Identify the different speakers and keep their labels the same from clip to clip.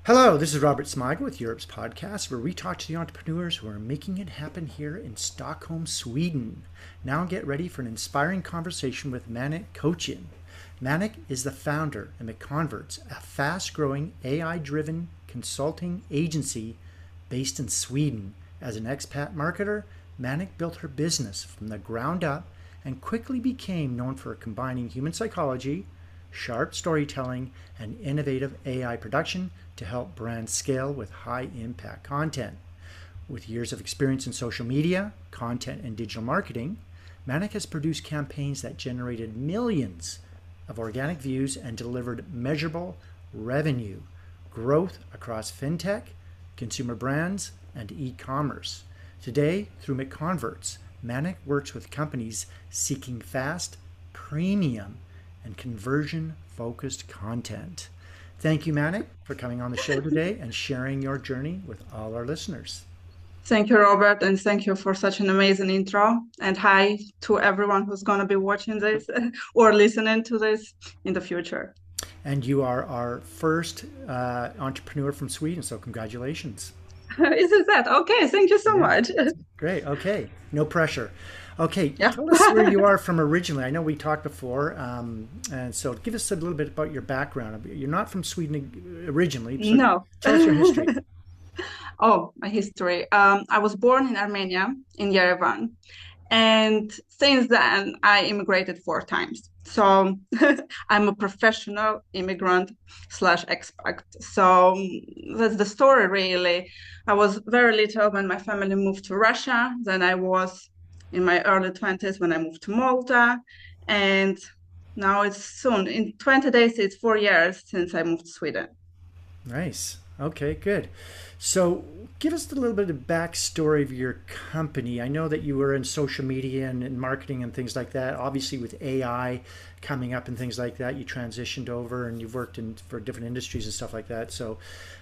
Speaker 1: Hello, this is Robert Smigel with Europe's podcast, where we talk to the entrepreneurs who are making it happen here in Stockholm, Sweden. Now get ready for an inspiring conversation with Manik Kochian. Manik is the founder of MConverts, a fast-growing AI-driven consulting agency based in Sweden. As an expat marketer, Manik built her business from the ground up and quickly became known for combining human psychology, sharp storytelling, and innovative AI production to help brands scale with high impact content. With years of experience in social media, content, and digital marketing, Manik has produced campaigns that generated millions of organic views and delivered measurable revenue growth across fintech, consumer brands, and e-commerce. Today, through MConverts, Manik works with companies seeking fast, premium, and conversion-focused content. Thank you, Manik, for coming on the show today and sharing your journey with all our listeners.
Speaker 2: Thank you, Robert, and thank you for such an amazing intro. And hi to everyone who's going to be watching this or listening to this in the future.
Speaker 1: And you are our first entrepreneur from Sweden, so congratulations.
Speaker 2: Is it that? Okay, thank you so
Speaker 1: Yeah,
Speaker 2: much.
Speaker 1: great. Okay, no pressure. Okay,
Speaker 2: Yeah.
Speaker 1: tell us where you are from originally. I know we talked before, and so give us a little bit about your background. You're not from Sweden originally, so
Speaker 2: No.
Speaker 1: tell us your history.
Speaker 2: Oh, my history. I was born in Armenia, in Yerevan. And since then, I immigrated 4 times. So I'm a professional immigrant slash expat. So that's the story, really. I was very little when my family moved to Russia. Then I was in my early 20s when I moved to Malta. And now it's soon, in 20 days, it's 4 years since I moved to Sweden.
Speaker 1: Nice. Okay, good. So, give us a little bit of backstory of your company. I know that you were in social media and marketing and things like that. Obviously, with AI coming up and things like that, you transitioned over and you've worked in for different industries and stuff like that. So,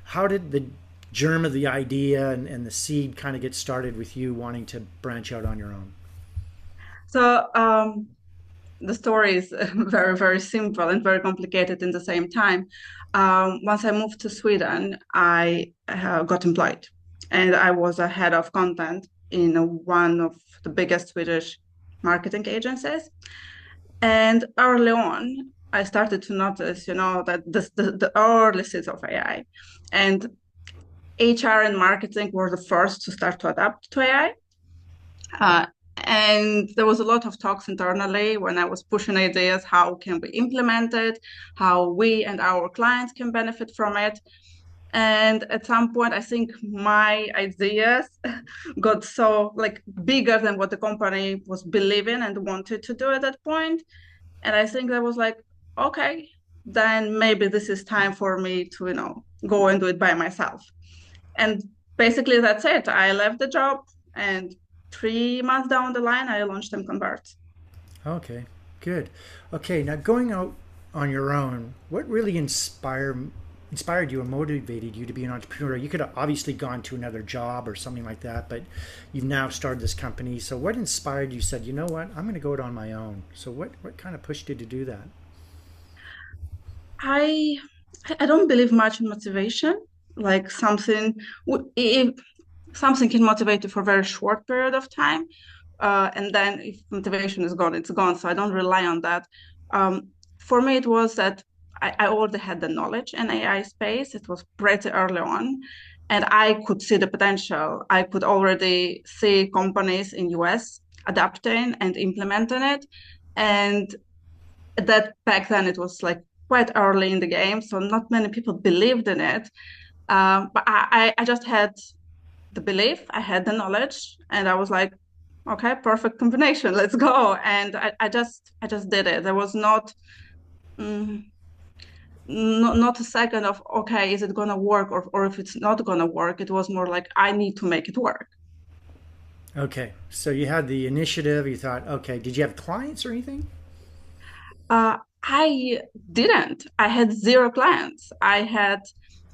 Speaker 1: how did the germ of the idea and the seed kind of get started with you wanting to branch out on your own?
Speaker 2: So the story is very, very simple and very complicated in the same time. Once I moved to Sweden, I got employed, and I was a head of content in one of the biggest Swedish marketing agencies. And early on, I started to notice, that the early seeds of AI and HR and marketing were the first to start to adapt to AI. Uh, and there was a lot of talks internally when I was pushing ideas, how can we implement it, how we and our clients can benefit from it. And at some point, I think my ideas got so like bigger than what the company was believing and wanted to do at that point. And I think that was like, okay, then maybe this is time for me to, go and do it by myself. And basically that's it. I left the job, and 3 months down the line, I launched MConverts.
Speaker 1: Okay, good. Okay, now going out on your own, what really inspired you or motivated you to be an entrepreneur? You could have obviously gone to another job or something like that, but you've now started this company. So what inspired you? Said, you know what, I'm going to go it on my own. So what kind of pushed you to do that?
Speaker 2: I I don't believe much in motivation. Like if something can motivate you for a very short period of time, and then if motivation is gone, it's gone. So I don't rely on that. For me, it was that I already had the knowledge in AI space. It was pretty early on, and I could see the potential. I could already see companies in US adapting and implementing it, and that back then it was like quite early in the game, so not many people believed in it. But I just had the belief, I had the knowledge, and I was like, okay, perfect combination, let's go. And I just did it. There was mm, not a second of, okay, is it gonna work, or if it's not gonna work. It was more like I need to make it work.
Speaker 1: Okay, so you had the initiative. You thought, okay, did you have clients or anything?
Speaker 2: I didn't. I had zero clients.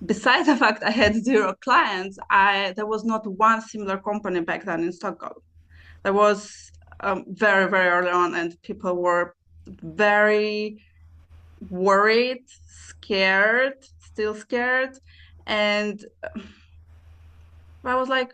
Speaker 2: Besides the fact I had zero clients, I there was not one similar company back then in Stockholm. There was very, very early on, and people were very worried, scared, still scared. And I was like,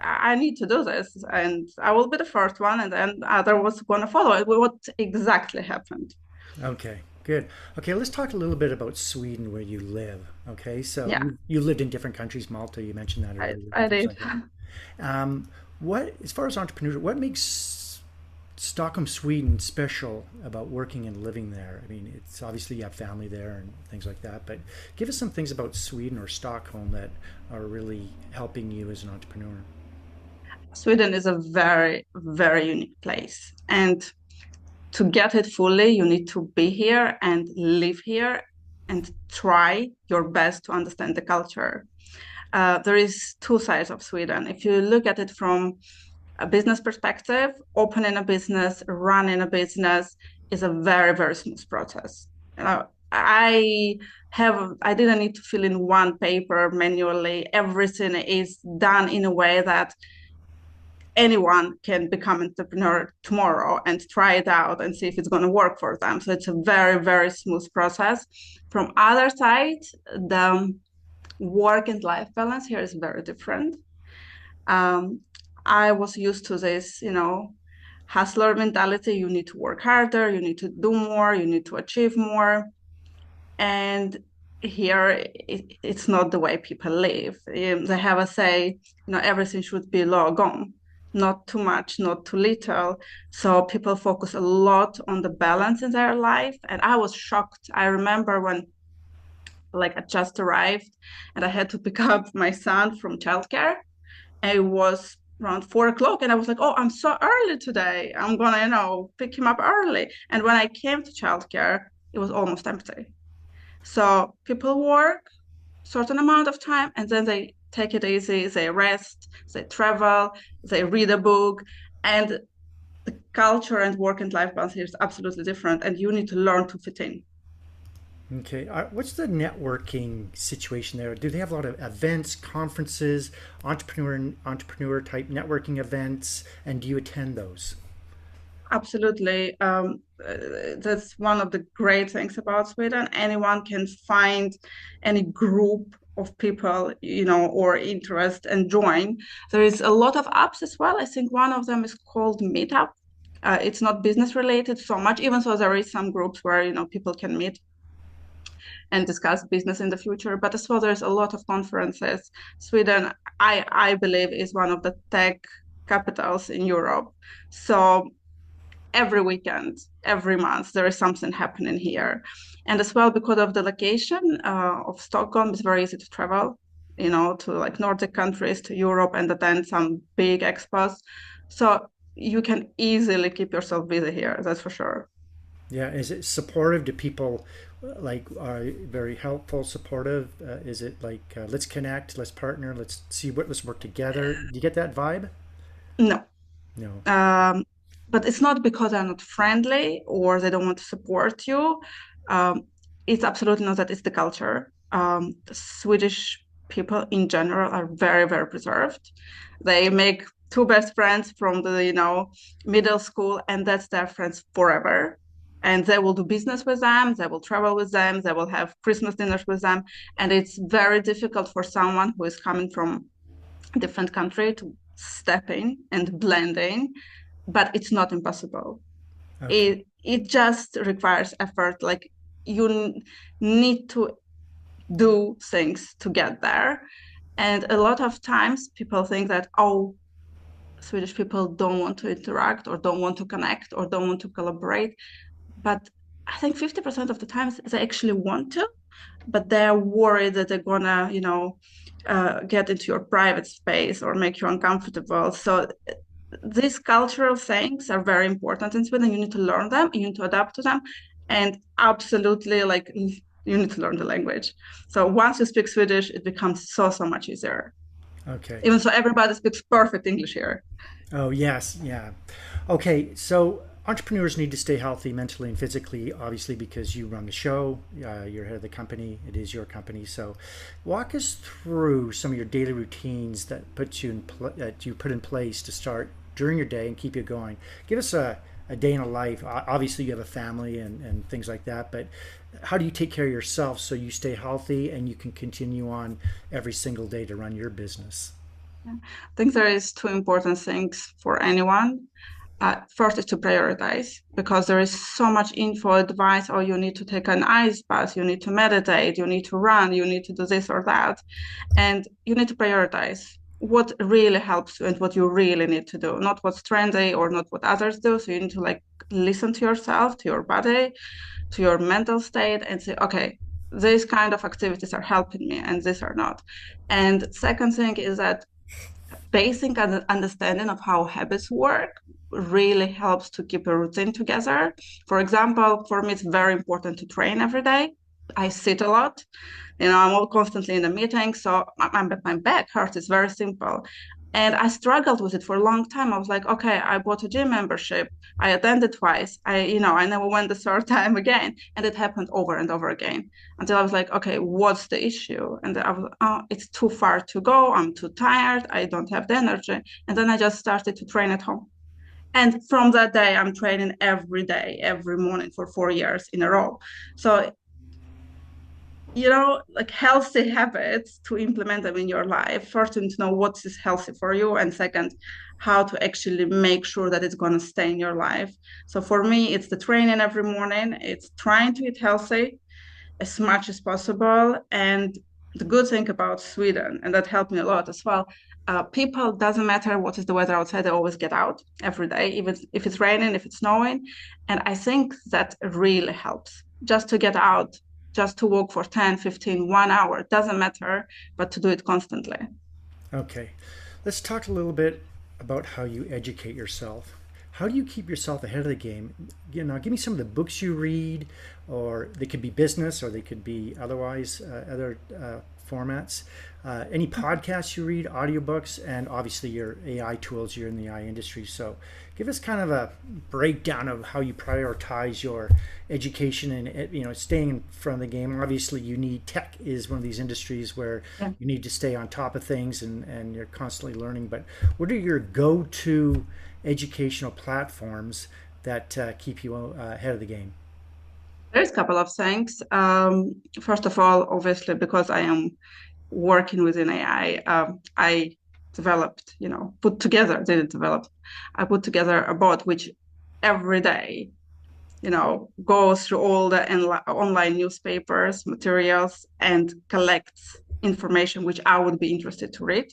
Speaker 2: I need to do this, and I will be the first one, and then other was going to follow it. What exactly happened?
Speaker 1: Okay, good. Okay, let's talk a little bit about Sweden where you live. Okay, so
Speaker 2: Yeah,
Speaker 1: you lived in different countries, Malta, you mentioned that earlier,
Speaker 2: I
Speaker 1: and things
Speaker 2: did.
Speaker 1: like that. What, as far as entrepreneurship, what makes Stockholm, Sweden special about working and living there? I mean, it's obviously you have family there and things like that, but give us some things about Sweden or Stockholm that are really helping you as an entrepreneur.
Speaker 2: Sweden is a very, very unique place, and to get it fully, you need to be here and live here and try your best to understand the culture. There is two sides of Sweden. If you look at it from a business perspective, opening a business, running a business is a very, very smooth process. I didn't need to fill in one paper manually. Everything is done in a way that anyone can become an entrepreneur tomorrow and try it out and see if it's going to work for them. So it's a very, very smooth process. From other side, the work and life balance here is very different. Um, I was used to this, hustler mentality. You need to work harder, you need to do more, you need to achieve more. And here, it's not the way people live. They have a say, everything should be lagom, not too much, not too little. So people focus a lot on the balance in their life. And I was shocked. I remember when like I just arrived and I had to pick up my son from childcare. It was around 4 o'clock, and I was like, "Oh, I'm so early today. I'm gonna, pick him up early." And when I came to childcare, it was almost empty. So people work certain amount of time, and then they take it easy. They rest, they travel, they read a book, and the culture and work and life balance here is absolutely different. And you need to learn to fit in.
Speaker 1: Okay, what's the networking situation there? Do they have a lot of events, conferences, entrepreneur type networking events, and do you attend those?
Speaker 2: Absolutely. That's one of the great things about Sweden. Anyone can find any group of people, or interest and join. There is a lot of apps as well. I think one of them is called Meetup. It's not business related so much, even though there is some groups where, people can meet and discuss business in the future. But as well, there's a lot of conferences. Sweden, I believe, is one of the tech capitals in Europe. So every weekend, every month, there is something happening here. And as well, because of the location of Stockholm, it's very easy to travel, to like Nordic countries, to Europe, and attend some big expos. So you can easily keep yourself busy here, that's for sure.
Speaker 1: Yeah, is it supportive? Do people like are very helpful, supportive? Is it like let's connect, let's partner, let's work together? Do you get that vibe?
Speaker 2: No.
Speaker 1: No.
Speaker 2: Um, but it's not because they're not friendly or they don't want to support you. Um, it's absolutely not that. It's the culture. The Swedish people in general are very, very preserved. They make two best friends from the, middle school, and that's their friends forever. And they will do business with them, they will travel with them, they will have Christmas dinners with them. And it's very difficult for someone who is coming from a different country to step in and blend in, but it's not impossible.
Speaker 1: Okay.
Speaker 2: It just requires effort. Like you need to do things to get there. And a lot of times people think that, oh, Swedish people don't want to interact or don't want to connect or don't want to collaborate. But I think 50% of the times they actually want to, but they're worried that they're gonna, get into your private space or make you uncomfortable. So these cultural things are very important in Sweden. You need to learn them, you need to adapt to them, and absolutely like you need to learn the language. So once you speak Swedish, it becomes so, so much easier.
Speaker 1: Okay.
Speaker 2: Even so, everybody speaks perfect English here.
Speaker 1: Oh, yes. Yeah. Okay. So entrepreneurs need to stay healthy mentally and physically, obviously, because you run the show, you're head of the company, it is your company. So walk us through some of your daily routines that you put in place to start during your day and keep you going. Give us a day in a life. Obviously, you have a family and things like that, but how do you take care of yourself so you stay healthy and you can continue on every single day to run your business?
Speaker 2: Yeah. I think there is two important things for anyone. First is to prioritize because there is so much info, advice, or you need to take an ice bath, you need to meditate, you need to run, you need to do this or that. And you need to prioritize what really helps you and what you really need to do, not what's trendy or not what others do. So you need to like listen to yourself, to your body, to your mental state and say, okay, these kind of activities are helping me and these are not. And second thing is that basic understanding of how habits work really helps to keep a routine together. For example, for me, it's very important to train every day. I sit a lot. I'm all constantly in a meeting, so my back hurts. It's very simple. And I struggled with it for a long time. I was like, okay, I bought a gym membership. I attended twice. I never went the third time again. And it happened over and over again until I was like, okay, what's the issue? And I was, oh, it's too far to go. I'm too tired. I don't have the energy. And then I just started to train at home. And from that day, I'm training every day, every morning for 4 years in a row. So like healthy habits to implement them in your life. First, you need to know what is healthy for you, and second, how to actually make sure that it's going to stay in your life. So for me, it's the training every morning. It's trying to eat healthy as much as possible. And the good thing about Sweden, and that helped me a lot as well, people, doesn't matter what is the weather outside, they always get out every day, even if it's raining, if it's snowing. And I think that really helps just to get out, just to walk for 10, 15, 1 hour, it doesn't matter, but to do it constantly.
Speaker 1: Okay, let's talk a little bit about how you educate yourself. How do you keep yourself ahead of the game? Give me some of the books you read, or they could be business, or they could be otherwise other formats. Any podcasts you read, audiobooks, and obviously your AI tools. You're in the AI industry, so give us kind of a breakdown of how you prioritize your education and staying in front of the game. Obviously, you need tech is one of these industries where
Speaker 2: Yeah.
Speaker 1: you need to stay on top of things and you're constantly learning. But what are your go-to educational platforms that keep you ahead of the game?
Speaker 2: There's a couple of things. First of all, obviously, because I am working within AI, I developed, put together, didn't develop, I put together a bot which every day, goes through all the online newspapers, materials, and collects information which I would be interested to read.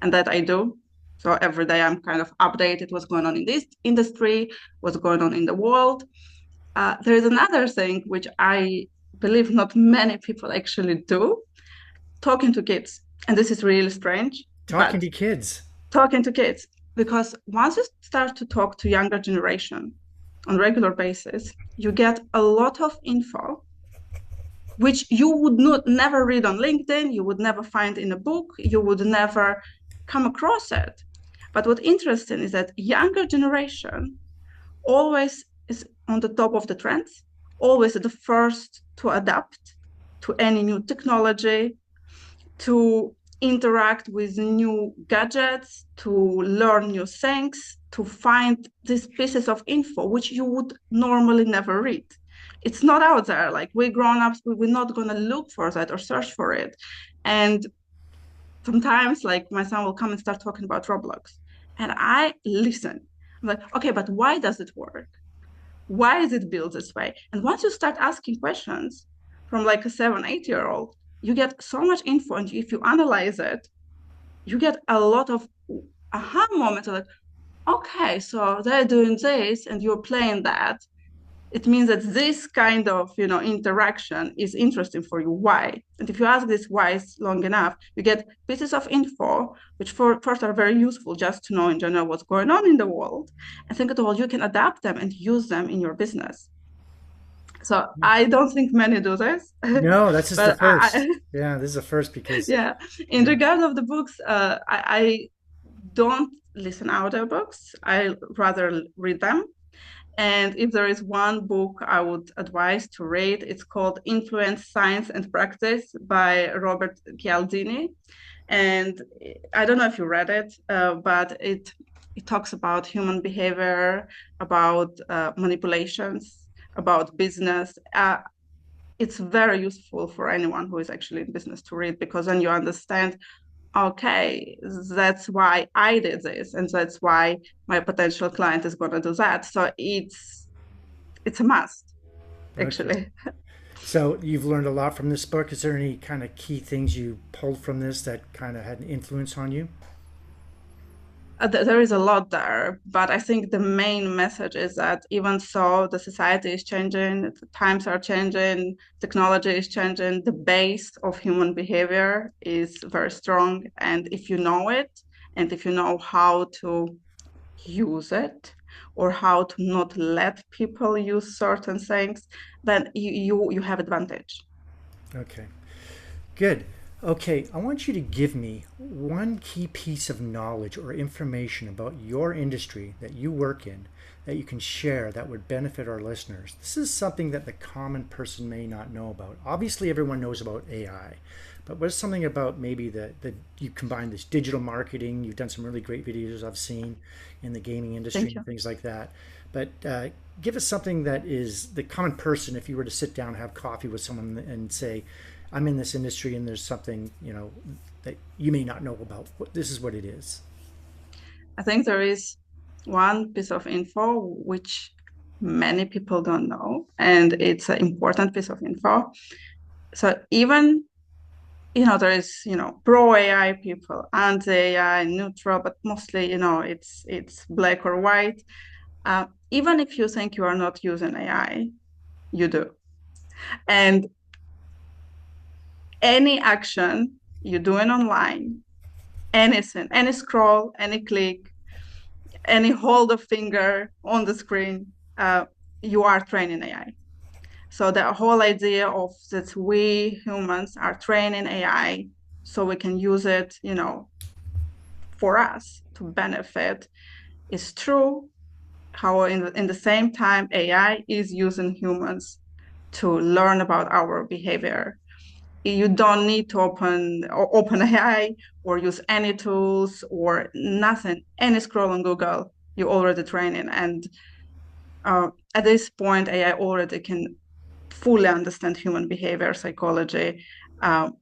Speaker 2: And that I do. So every day I'm kind of updated what's going on in this industry, what's going on in the world. There is another thing which I believe not many people actually do, talking to kids. And this is really strange,
Speaker 1: Talking
Speaker 2: but
Speaker 1: to kids.
Speaker 2: talking to kids, because once you start to talk to younger generation on regular basis, you get a lot of info which you would not never read on LinkedIn, you would never find in a book, you would never come across it. But what's interesting is that younger generation always is on the top of the trends, always the first to adapt to any new technology, to interact with new gadgets, to learn new things, to find these pieces of info which you would normally never read. It's not out there. Like we grown-ups, we're not going to look for that or search for it. And sometimes, like my son will come and start talking about Roblox, and I listen. I'm like, okay, but why does it work? Why is it built this way? And once you start asking questions from like a 7, 8 year old, you get so much info. And if you analyze it, you get a lot of aha moments like, okay, so they're doing this and you're playing that. It means that this kind of interaction is interesting for you. Why? And if you ask this why long enough, you get pieces of info which first are very useful just to know in general what's going on in the world, and second of all, you can adapt them and use them in your business. So I don't think many do this,
Speaker 1: No, that's just the
Speaker 2: but
Speaker 1: first. Yeah, this is the first because
Speaker 2: yeah. In
Speaker 1: yeah.
Speaker 2: regard of the books, I don't listen audiobooks. I rather read them. And if there is one book I would advise to read, it's called Influence, Science and Practice by Robert Cialdini. And I don't know if you read it, but it talks about human behavior, about manipulations, about business. it's very useful for anyone who is actually in business to read, because then you understand, okay, that's why I did this, and that's why my potential client is going to do that. So it's a must,
Speaker 1: Okay.
Speaker 2: actually.
Speaker 1: So you've learned a lot from this book. Is there any kind of key things you pulled from this that kind of had an influence on you?
Speaker 2: There is a lot there, but I think the main message is that even so, the society is changing, the times are changing, technology is changing, the base of human behavior is very strong. And if you know it, and if you know how to use it, or how to not let people use certain things, then you have advantage.
Speaker 1: Okay. Good. Okay, I want you to give me one key piece of knowledge or information about your industry that you work in that you can share that would benefit our listeners. This is something that the common person may not know about. Obviously, everyone knows about AI, but what's something about maybe that you combine this digital marketing? You've done some really great videos I've seen in the gaming industry
Speaker 2: Thank
Speaker 1: and
Speaker 2: you.
Speaker 1: things like that. But give us something that is the common person, if you were to sit down and have coffee with someone and say, I'm in this industry and there's something, that you may not know about. This is what it is.
Speaker 2: I think there is one piece of info which many people don't know, and it's an important piece of info. So even, there is, pro AI people, anti AI, neutral, but mostly, it's black or white. Even if you think you are not using AI, you do. And any action you're doing online, anything, any scroll, any click, any hold of finger on the screen, you are training AI. So the whole idea of that we humans are training AI so we can use it, for us to benefit is true. How in the same time, AI is using humans to learn about our behavior. You don't need to open AI or use any tools or nothing. Any scroll on Google, you already training. And at this point, AI already can fully understand human behavior, psychology, um,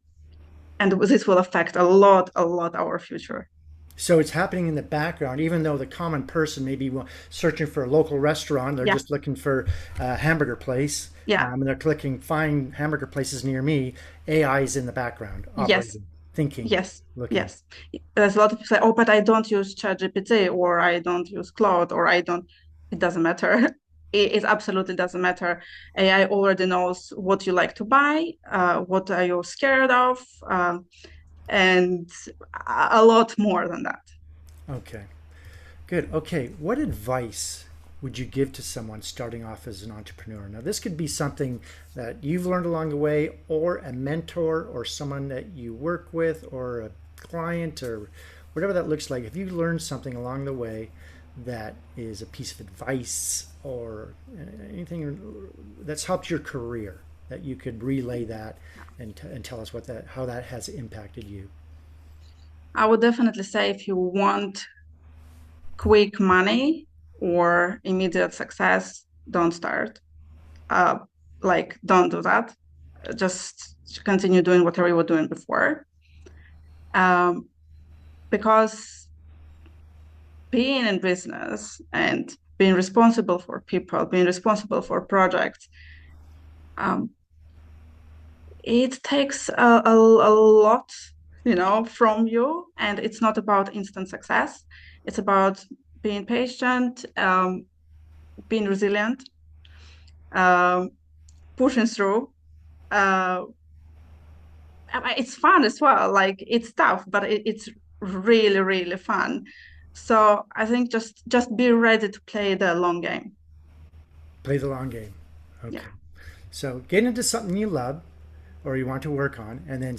Speaker 2: and this will affect a lot our future.
Speaker 1: So it's happening in the background, even though the common person may be searching for a local restaurant. They're
Speaker 2: Yeah,
Speaker 1: just looking for a hamburger place,
Speaker 2: yeah,
Speaker 1: and they're clicking find hamburger places near me. AI is in the background,
Speaker 2: yes,
Speaker 1: operating, thinking,
Speaker 2: yes,
Speaker 1: looking.
Speaker 2: yes. There's a lot of people say, "Oh, but I don't use ChatGPT, or I don't use Claude, or I don't." It doesn't matter. It absolutely doesn't matter. AI already knows what you like to buy, what are you scared of, and a lot more than that.
Speaker 1: Okay, good. Okay, what advice would you give to someone starting off as an entrepreneur? Now, this could be something that you've learned along the way, or a mentor, or someone that you work with, or a client, or whatever that looks like. If you learned something along the way that is a piece of advice or anything that's helped your career, that you could relay that and tell us how that has impacted you.
Speaker 2: I would definitely say if you want quick money or immediate success, don't start. Uh, like, don't do that. Just continue doing whatever you were doing before. Um, because being in business and being responsible for people, being responsible for projects, um, it takes a lot, from you. And it's not about instant success. It's about being patient, being resilient, um, pushing through. Uh, it's fun as well. Like, it's tough, but it's really, really fun. So I think just be ready to play the long game.
Speaker 1: Play the long game.
Speaker 2: Yeah,
Speaker 1: Okay. So get into something you love or you want to work on, and then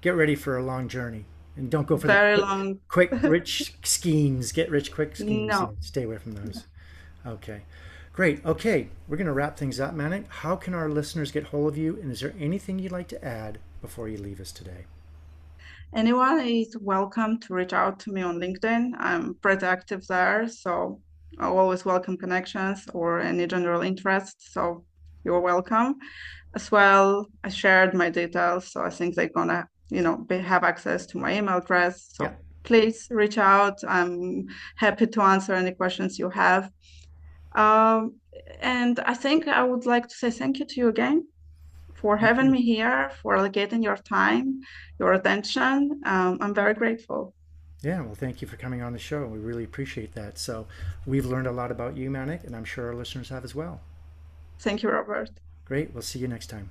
Speaker 1: get ready for a long journey. And don't go for the
Speaker 2: very long.
Speaker 1: quick rich schemes, get rich quick schemes. Yeah,
Speaker 2: No.
Speaker 1: stay away from those. Okay. Great. Okay. We're going to wrap things up, Manik. How can our listeners get hold of you? And is there anything you'd like to add before you leave us today?
Speaker 2: Anyone is welcome to reach out to me on LinkedIn. I'm pretty active there, so I always welcome connections or any general interest. So you're welcome. as well. I shared my details, so I think they're gonna, have access to my email address.
Speaker 1: Yeah.
Speaker 2: So please reach out. I'm happy to answer any questions you have. Um, and I think I would like to say thank you to you again for
Speaker 1: Thank
Speaker 2: having
Speaker 1: you.
Speaker 2: me here, for allocating your time, your attention. I'm very grateful.
Speaker 1: Yeah, well, thank you for coming on the show. We really appreciate that. So, we've learned a lot about you, Manik, and I'm sure our listeners have as well.
Speaker 2: Thank you, Robert.
Speaker 1: Great. We'll see you next time.